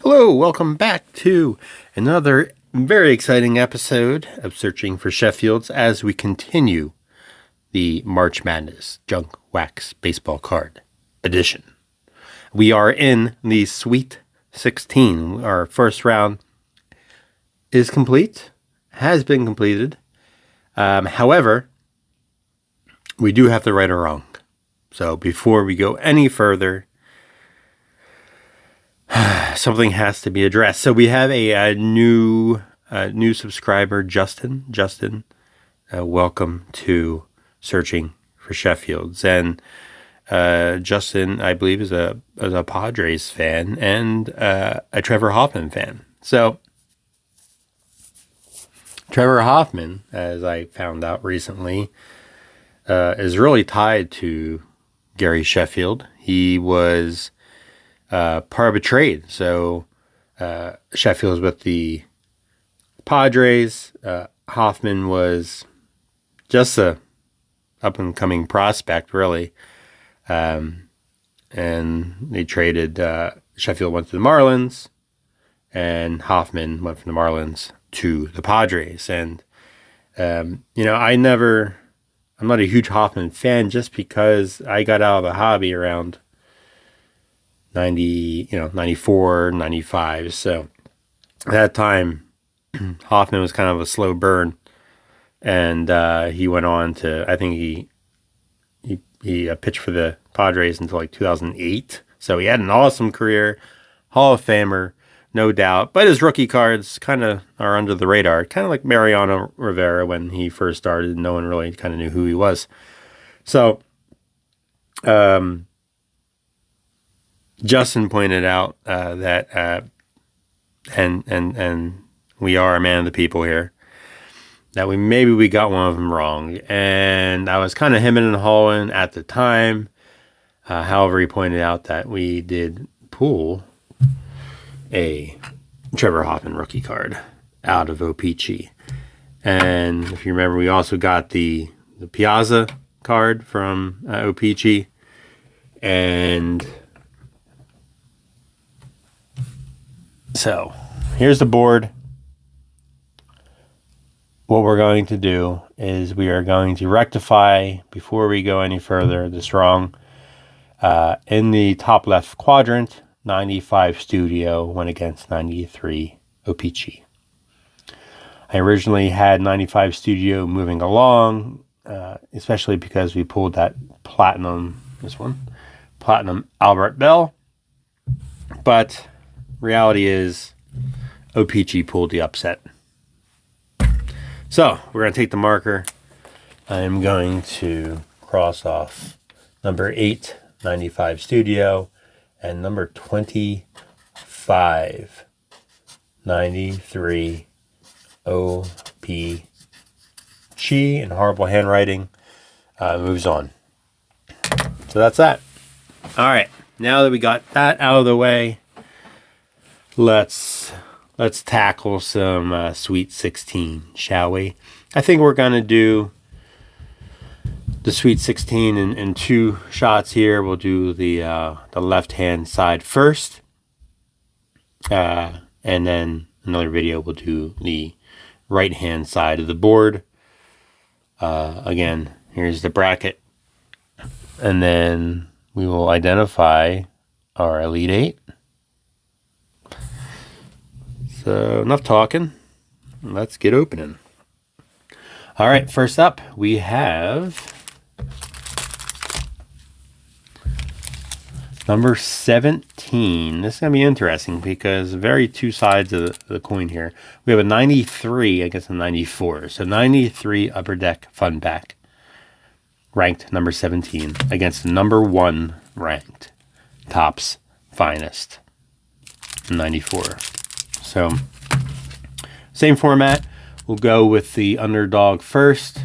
Hello, welcome back to another very exciting episode of Searching for Sheffields as we continue the March Madness Junk Wax Baseball Card Edition. We are in the Sweet 16. Our first round is complete, has been completed. However, we do have the right or wrong. So before we go any further, something has to be addressed. So we have a new subscriber, Justin. Justin, welcome to Searching for Sheffields. And Justin, I believe, is a Padres fan and a Trevor Hoffman fan. So Trevor Hoffman, as I found out recently, is really tied to Gary Sheffield. He was part of a trade. So Sheffield's with the Padres. Hoffman was just a up-and-coming prospect, really. And they traded. Sheffield went to the Marlins, and Hoffman went from the Marlins to the Padres. And, I'm not a huge Hoffman fan just because I got out of the hobby around 94, 95. So at that time, Hoffman was kind of a slow burn. And he went on to, I think he pitched for the Padres until like 2008. So he had an awesome career, Hall of Famer, no doubt. But his rookie cards kind of are under the radar, kind of like Mariano Rivera when he first started. No one really kind of knew who he was. So, Justin pointed out that, and we are a man of the people here, that we got one of them wrong, and I was kind of hemming and hawing at the time. However, he pointed out that we did pull a Trevor Hoffman rookie card out of O-Pee-Chee, and if you remember, we also got the Piazza card from O-Pee-Chee, and so here's the board. What we're going to do is we are going to rectify, before we go any further, this wrong. In the top left quadrant, 95 Studio went against 93 O-Pee-Chee. I originally had 95 Studio moving along, especially because we pulled that Platinum Albert Bell. But reality is O-Pee-Chee pulled the upset. So we're going to take the marker. I'm going to cross off number 8, 95 Studio, and number 25, 93 O-Pee-Chee, in horrible handwriting. Moves on. So that's that. All right. Now that we got that out of the way, let's tackle some Sweet 16, shall we? I think we're going to do the Sweet 16 in two shots here. We'll do the left-hand side first. And then another video, we'll do the right-hand side of the board. Again, here's the bracket. And then we will identify our Elite Eight. So enough talking. Let's get opening. All right, first up, we have number 17. This is going to be interesting because very two sides of the coin here. We have a 93 against a 94. So 93 Upper Deck Fun Pack, ranked number 17, against the number 1 ranked Topps Finest, 94. So, same format. We'll go with the underdog first,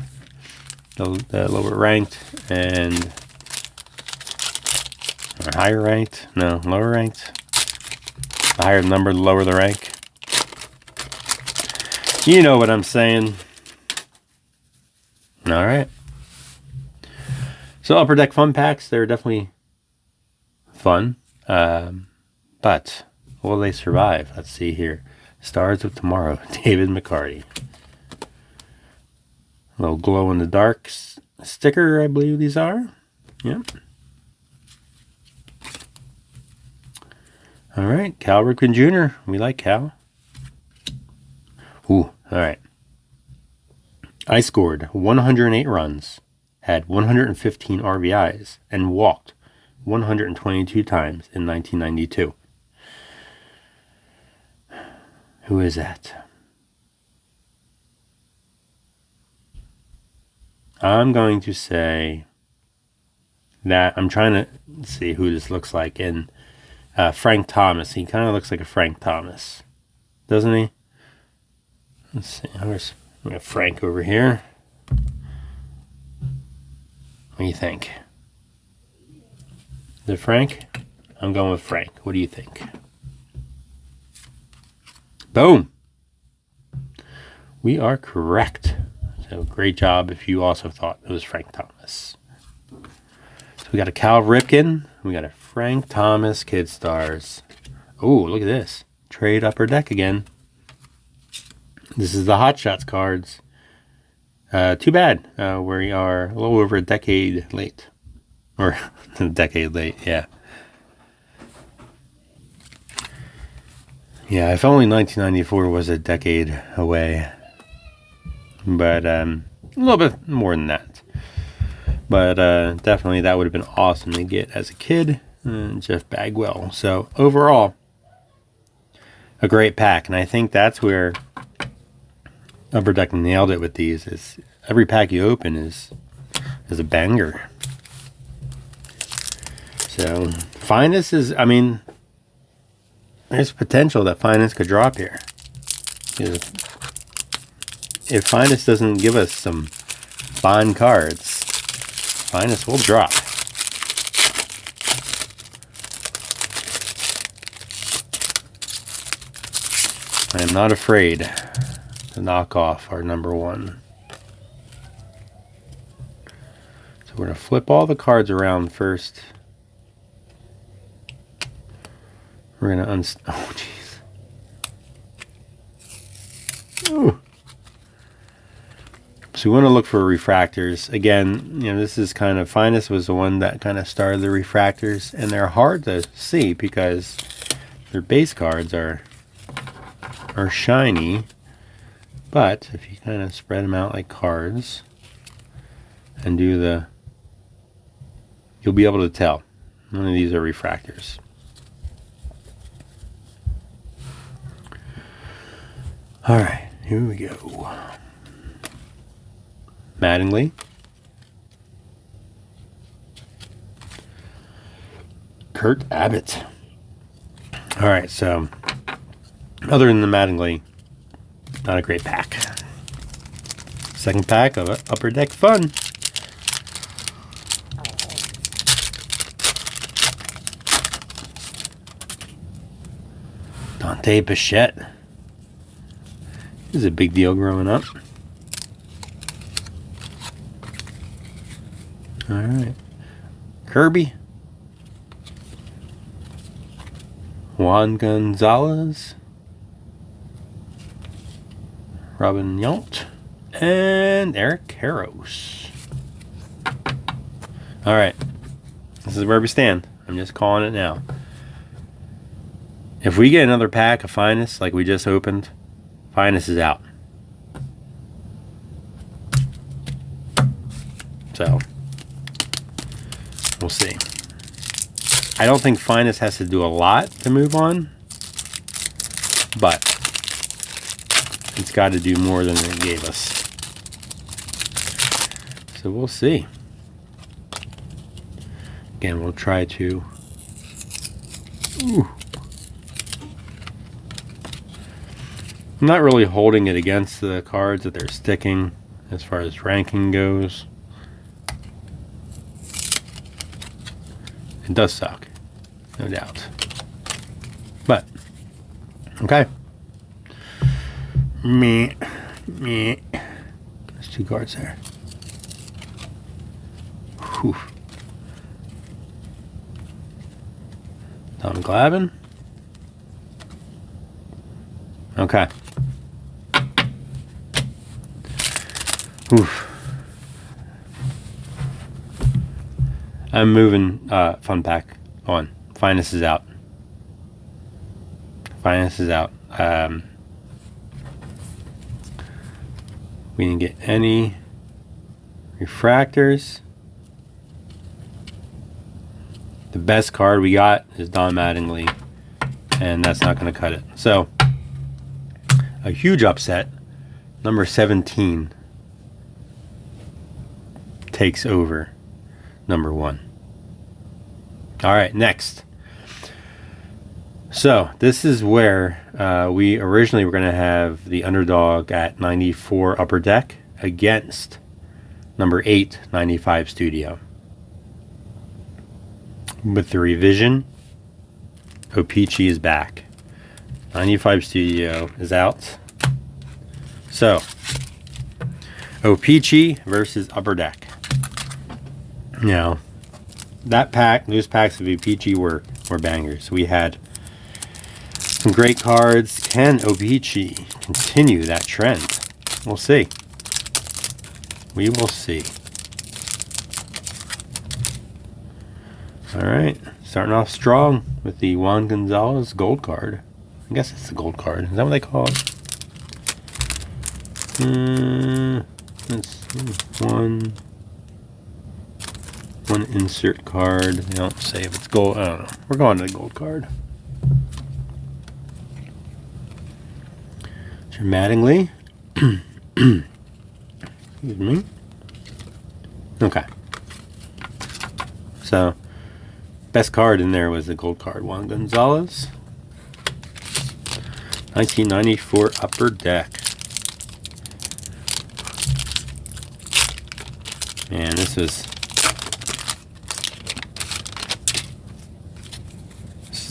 the lower ranked, and or higher ranked. No, lower ranked. The higher the number, the lower the rank. You know what I'm saying. All right. So Upper Deck Fun Packs, they're definitely fun, but Will they survive? Let's see here. Stars of Tomorrow, David McCarty. A little glow-in-the-dark sticker, I believe these are. Yep. All right, Cal Ripken Jr. We like Cal. Ooh, all right. I scored 108 runs, had 115 RBIs, and walked 122 times in 1992. Who is that? I'm going to say that I'm trying to see who this looks like. And Frank Thomas. He kind of looks like a Frank Thomas, doesn't he? Let's see. We got Frank over here. What do you think? Is it Frank? I'm going with Frank. What do you think? Boom. We are correct. So great job if you also thought it was Frank Thomas. So we got a Cal Ripken. We got a Frank Thomas Kid Stars. Oh, look at this. Trade Upper Deck again. This is the Hot Shots cards. Too bad. We are a little over a decade late. Or a decade late, yeah. Yeah, if only 1994 was a decade away. But a little bit more than that. But definitely that would have been awesome to get as a kid. Jeff Bagwell. So overall, a great pack. And I think that's where Upper Deck nailed it with these. Is every pack you open is a banger. So Finest is, I mean, there's potential that Finest could drop here. If Finest doesn't give us some fine cards, Finest will drop. I am not afraid to knock off our number one. So we're going to flip all the cards around first. We're going to oh, jeez. Ooh. So we want to look for refractors. Again, you know, this is kind of, Finest was the one that kind of started the refractors, and they're hard to see because their base cards are shiny. But if you kind of spread them out like cards and do the, you'll be able to tell. None of these are refractors. All right, here we go. Mattingly. Kurt Abbott. All right, so other than the Mattingly, not a great pack. Second pack of Upper Deck Fun. Dante Bichette. This is a big deal growing up. All right. Kirby. Juan Gonzalez. Robin Yount. And Eric Karros. All right. This is where we stand. I'm just calling it now. If we get another pack of Finest like we just opened, Finest is out. So, we'll see. I don't think Finest has to do a lot to move on, but it's got to do more than it gave us. So we'll see. Again, we'll try to... Ooh. I'm not really holding it against the cards that they're sticking as far as ranking goes. It does suck, no doubt. But, okay. Me. There's two cards there. Whew. Tom Glavine. Okay. Oof. I'm moving Fun Pack on. Finest is out. Finest is out. We didn't get any refractors. The best card we got is Don Mattingly, and that's not going to cut it. So, a huge upset. Number 17 takes over number 1. All right, next. So, this is where we originally were going to have the underdog at 94 Upper Deck against number 8, 95 Studio. With the revision, O-Pee-Chee is back. 95 Studio is out. So, O-Pee-Chee versus Upper Deck. Now, that pack, those packs of O-Pee-Chee were bangers. We had some great cards. Can O-Pee-Chee continue that trend? We'll see. We will see. All right, starting off strong with the Juan Gonzalez gold card. I guess it's the gold card. Is that what they call it? That's one insert card. They don't say if it's gold. I don't know. We're going to the gold card. Mattingly. Excuse me. Okay. So, best card in there was the gold card, Juan Gonzalez. 1994 Upper Deck. Man, this is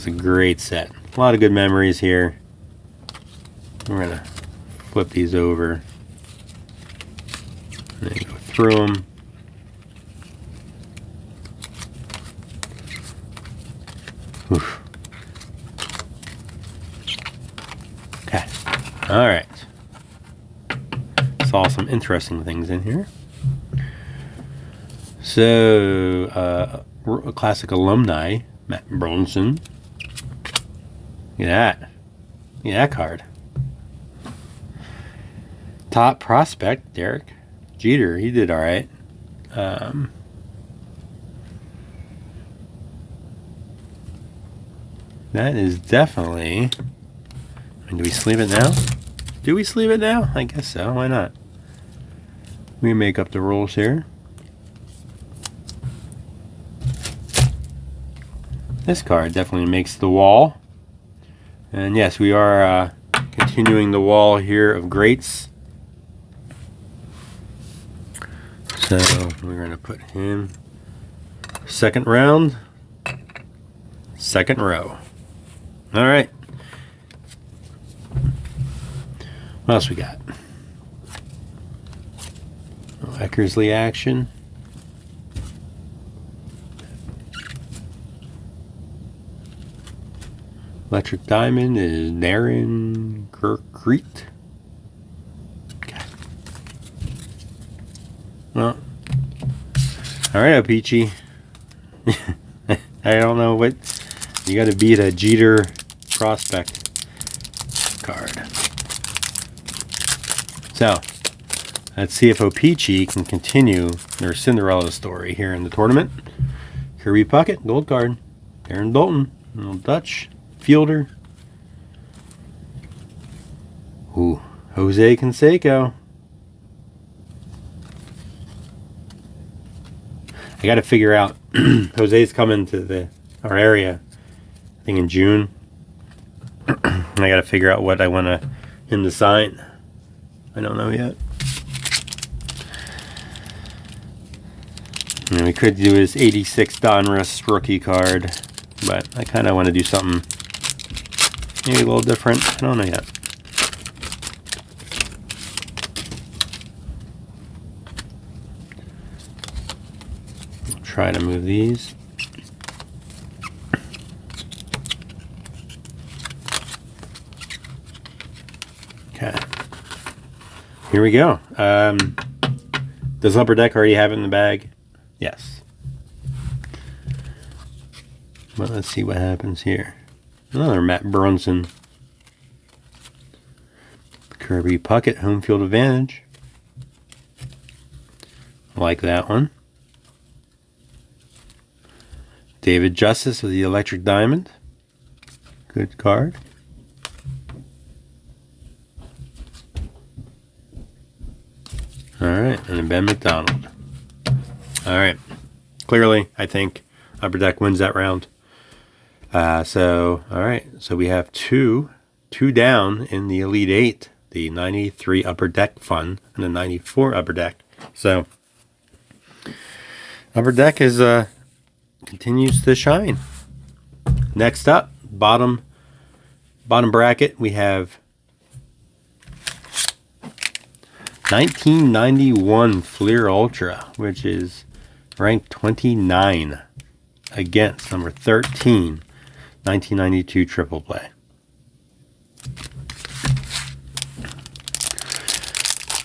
a great set. A lot of good memories here. We're gonna flip these over and then go through them. Oof. Okay. All right. Saw some interesting things in here. So, a classic alumni, Matt Bronson. Look at that. Look at that card. Top prospect, Derek Jeter. He did all right. That is definitely... Do we sleeve it now? Do we sleeve it now? I guess so. Why not? We make up the rules here. This card definitely makes the wall. And yes, we are continuing the wall here of greats. So we're going to put him second round, second row. All right. What else we got? Eckersley action. Electric Diamond is Darren Kirkreet. Okay. Well, all right, O-Pee-Chee. I don't know what you got to beat a Jeter prospect card. So let's see if O-Pee-Chee can continue their Cinderella story here in the tournament. Kirby Puckett, gold card. Aaron Dalton, little Dutch fielder. Ooh, Jose Canseco. I got to figure out. Jose's coming to our area, I think in June. I got to figure out what I want him to sign. I don't know yet. And we could do his 86 Donruss rookie card, but I kind of want to do something maybe a little different. I don't know yet. Try to move these. Okay. Here we go. Does Upper Deck already have it in the bag? Yes. Well, let's see what happens here. Another Matt Brunson. Kirby Puckett, home field advantage. Like that one. David Justice with the Electric Diamond. Good card. Alright, and then Ben McDonald. Alright. Clearly, I think Upper Deck wins that round. Alright. So we have two down in the Elite Eight. The 93 Upper Deck Fun and the 94 Upper Deck. So, Upper Deck is continues to shine. Next up, bottom bracket, we have 1991 Fleer Ultra, which is ranked 29 against number 13, 1992 Triple Play.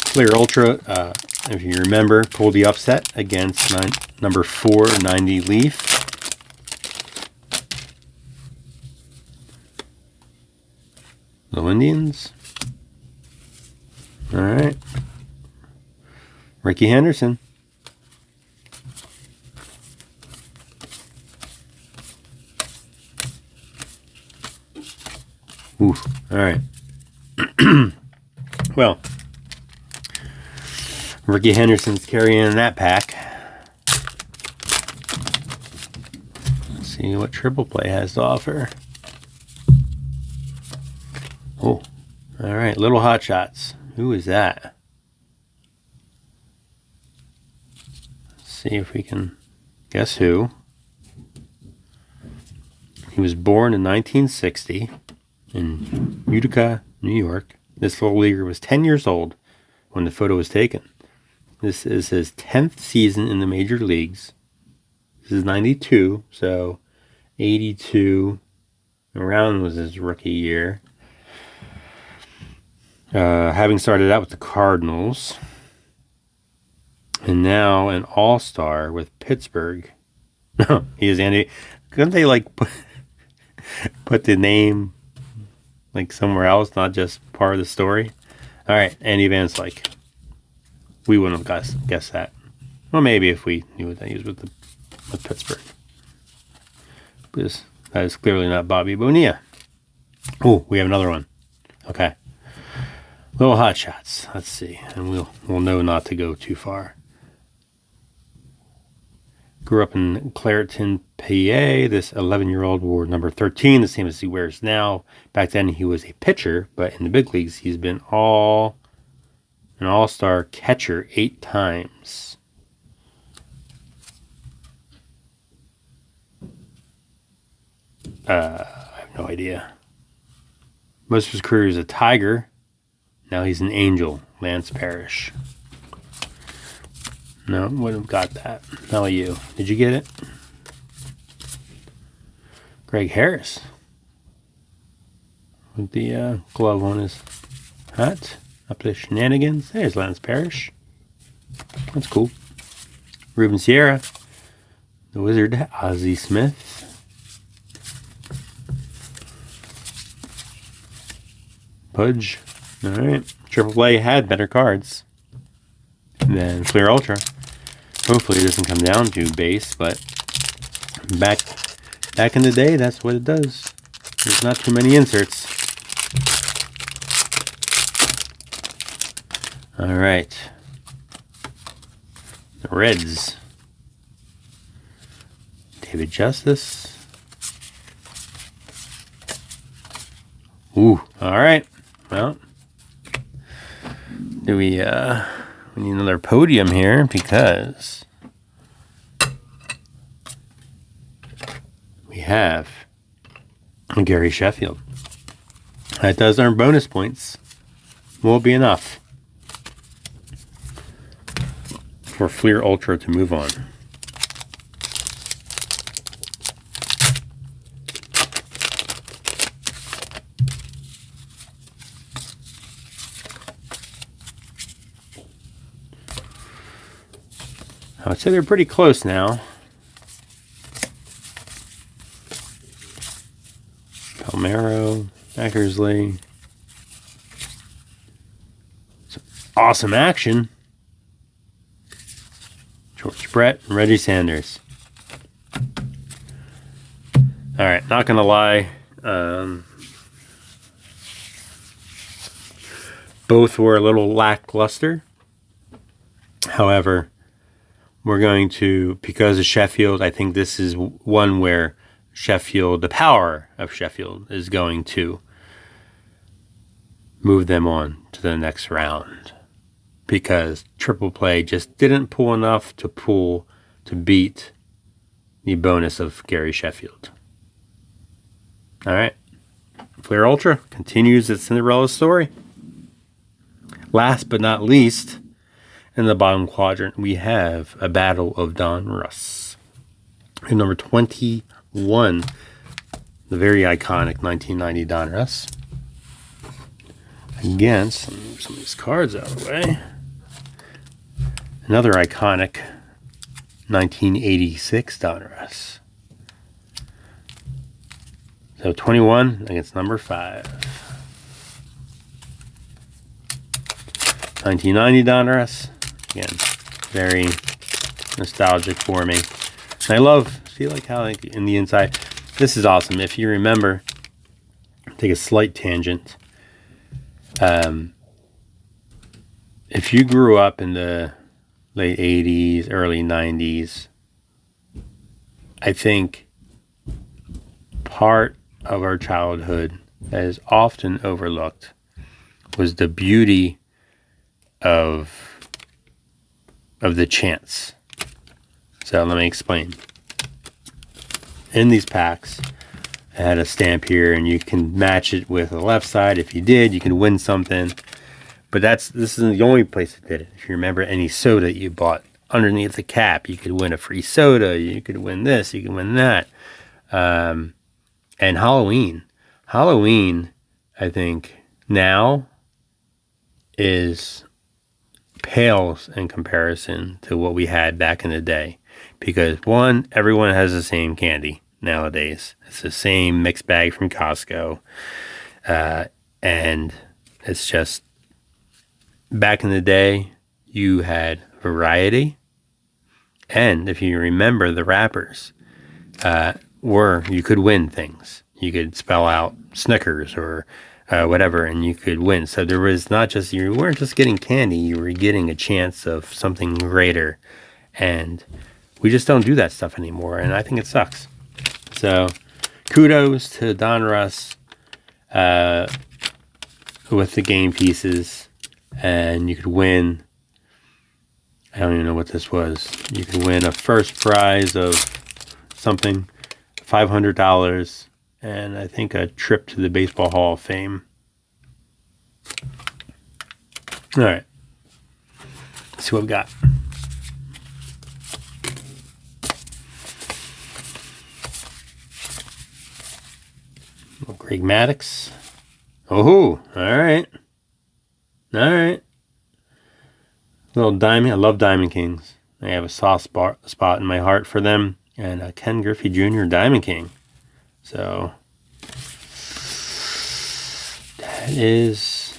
Fleer Ultra, if you remember, pulled the upset against number 4, 90 Leaf. The Indians. All right. Ricky Henderson. Ooh, all right. Well, Ricky Henderson's carrying that pack. Let's see what Triple Play has to offer. Oh, all right. Little Hot Shots. Who is that? Let's see if we can guess who. He was born in 1960 in Utica, New York. This little leaguer was 10 years old when the photo was taken. This is his 10th season in the major leagues. This is 92, so 82 around was his rookie year. Having started out with the Cardinals, and now an all-star with Pittsburgh. He is Andy. Couldn't they put the name somewhere else, not just part of the story? All right, Andy Van Slyke. We wouldn't have guessed that. Well, maybe if we knew that he was with Pittsburgh. Because that is clearly not Bobby Bonilla. Oh, we have another one. Okay. Little Hot Shots. Let's see. And we'll know not to go too far. Grew up in Clareton, PA. This 11-year-old wore number 13, the same as he wears now. Back then he was a pitcher, but in the big leagues he's been an all-star catcher 8 times. I have no idea. Most of his career as a Tiger. Now he's an Angel, Lance Parrish. No, wouldn't have got that. How about you? Did you get it? Greg Harris. With the glove on his hat. Up to Shenanigans. There's Lance Parrish. That's cool. Ruben Sierra. The Wizard, Ozzie Smith. Pudge. Alright. Triple A had better cards than Fleer Ultra. Hopefully it doesn't come down to base, but back in the day, that's what it does. There's not too many inserts. Alright. The Reds. David Justice. Ooh, alright. Well, we need another podium here because we have Gary Sheffield. That does earn bonus points. Won't be enough for Fleer Ultra to move on. I would say they're pretty close now. Palmeiro, Eckersley. Some awesome action. George Brett and Reggie Sanders. Alright, not gonna lie. Both were a little lackluster. However, we're going to, because of Sheffield, I think this is one where Sheffield, the power of Sheffield, is going to move them on to the next round. Because Triple Play just didn't pull enough to beat the bonus of Gary Sheffield. Alright. Flair Ultra continues its Cinderella story. Last but not least, in the bottom quadrant, we have a Battle of Donruss. And number 21, the very iconic 1990 Donruss. Against, let me move some of these cards out of the way. Another iconic 1986 Donruss. So 21 against number 5. 1990 Donruss. Again, very nostalgic for me. And I feel like how like in the inside, this is awesome. If you remember, take a slight tangent. If you grew up in the late 80s, early 90s, I think part of our childhood that is often overlooked was the beauty of the chance. So let me explain. In these packs, I had a stamp here, and you can match it with the left side. If you did, you can win something. But this isn't the only place it did it. If you remember any soda you bought underneath the cap, you could win a free soda. You could win this. You could win that. And Halloween, I think now pales in comparison to what we had back in the day, because one, everyone has the same candy nowadays. It's the same mixed bag from Costco, and it's just, back in the day you had variety, and if you remember, the wrappers you could win things. You could spell out Snickers or whatever, and you could win. So there was not just, you weren't just getting candy, you were getting a chance of something greater. And we just don't do that stuff anymore, and I think it sucks. So kudos to Donruss with the game pieces, and you could win, I don't even know what this was. You could win a first prize of something, $500, and I think a trip to the Baseball Hall of Fame. All right. Let's see what we got. Greg Maddux. Oh, all right. All right. Little Diamond. I love Diamond Kings. I have a soft spot in my heart for them. And Ken Griffey Jr. Diamond King. So that is,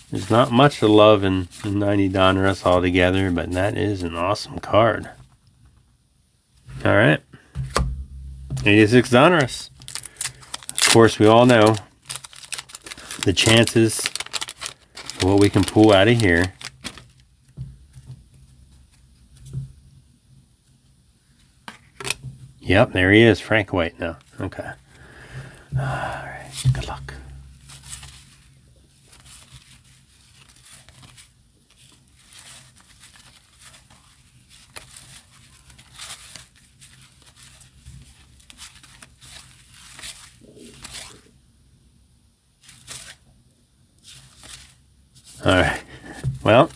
there's not much to love in 90 Donruss altogether, but that is an awesome card. All right. 86 Donruss. Of course, we all know the chances of what we can pull out of here. Yep, there he is, Frank White now. Okay. All right, good luck. All right. Well,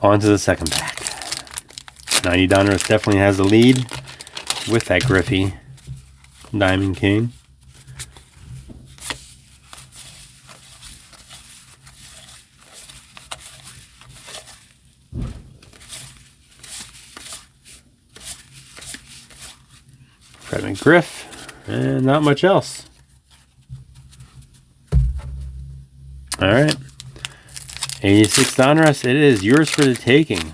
on to the second pack. 90 Donruss definitely has the lead with that Griffey Diamond King. Griff, and not much else. All right. 86 Donruss, it is yours for the taking.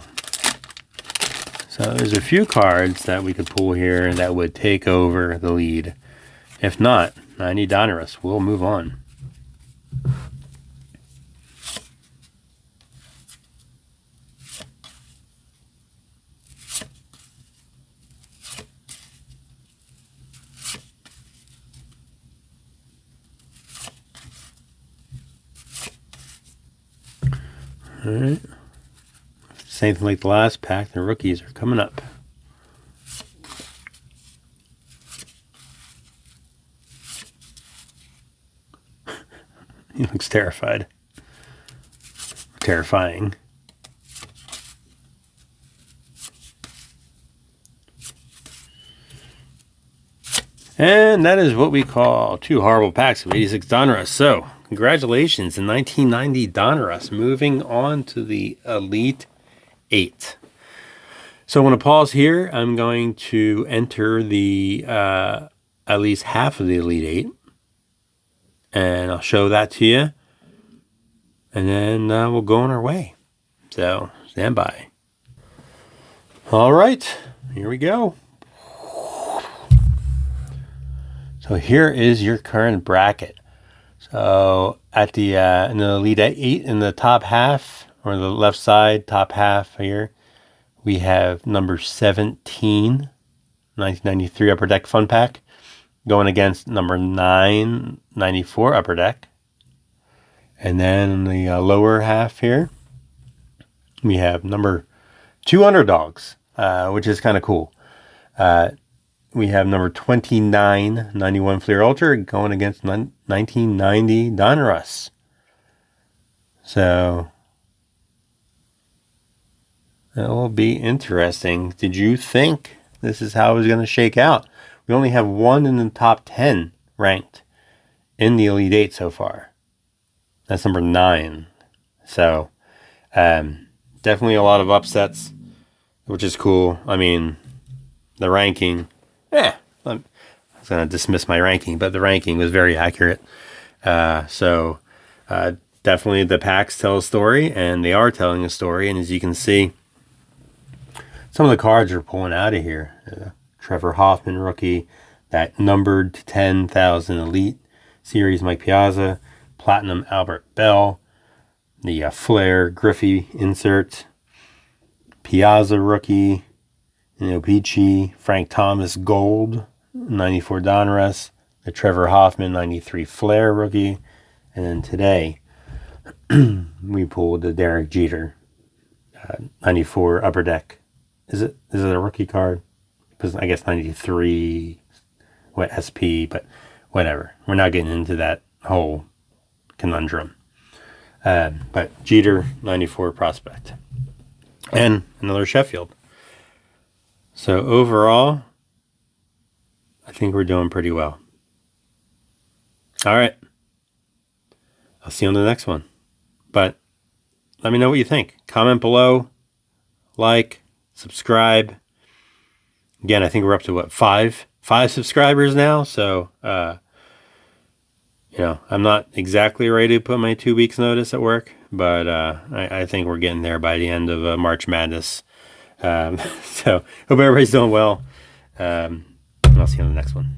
So there's a few cards that we could pull here that would take over the lead. If not, 90 Donruss, we'll move on. All right. Same thing like the last pack. The rookies are coming up. He looks terrified. Terrifying. And that is what we call 2 horrible packs of 86 Donruss. So, congratulations in 1990 Donruss. Moving on to the Elite 8. So, I want to pause here. I'm going to enter the at least half of the Elite 8. And I'll show that to you. And then we'll go on our way. So, stand by. All right, here we go. So here is your current bracket. So at the in the Elite 8 in the top half, or the left side top half here, we have number 17, 1993 Upper Deck Fun Pack, going against number 9, 94 Upper Deck. And then in the lower half here, we have number 2 Underdogs, which is kind of cool. We have number 29, 91 Fleer Ultra going against 1990 Donruss. So that will be interesting. Did you think this is how it was going to shake out? We only have one in the top 10 ranked in the Elite 8 so far. That's number 9. So definitely a lot of upsets, which is cool. I mean, the ranking... I was going to dismiss my ranking, but the ranking was very accurate. So definitely the packs tell a story, and they are telling a story. And as you can see, some of the cards are pulling out of here. Trevor Hoffman rookie, that numbered to 10,000 Elite Series Mike Piazza, Platinum Albert Bell, the Flair Griffey insert, Piazza rookie, Peachy, Frank Thomas Gold, 94 Donruss, the Trevor Hoffman 93 Flair rookie, and then today we pulled the Derek Jeter 94 Upper Deck. Is it a rookie card? Because I guess 93 SP, but whatever. We're not getting into that whole conundrum. But Jeter 94 prospect, and another Sheffield. So overall, I think we're doing pretty well. All right. I'll see you on the next one. But let me know what you think. Comment below, like, subscribe. Again, I think we're up to what, 5 subscribers now. So, I'm not exactly ready to put my 2 weeks notice at work, but I think we're getting there by the end of March Madness. So hope everybody's doing well. I'll see you on the next one.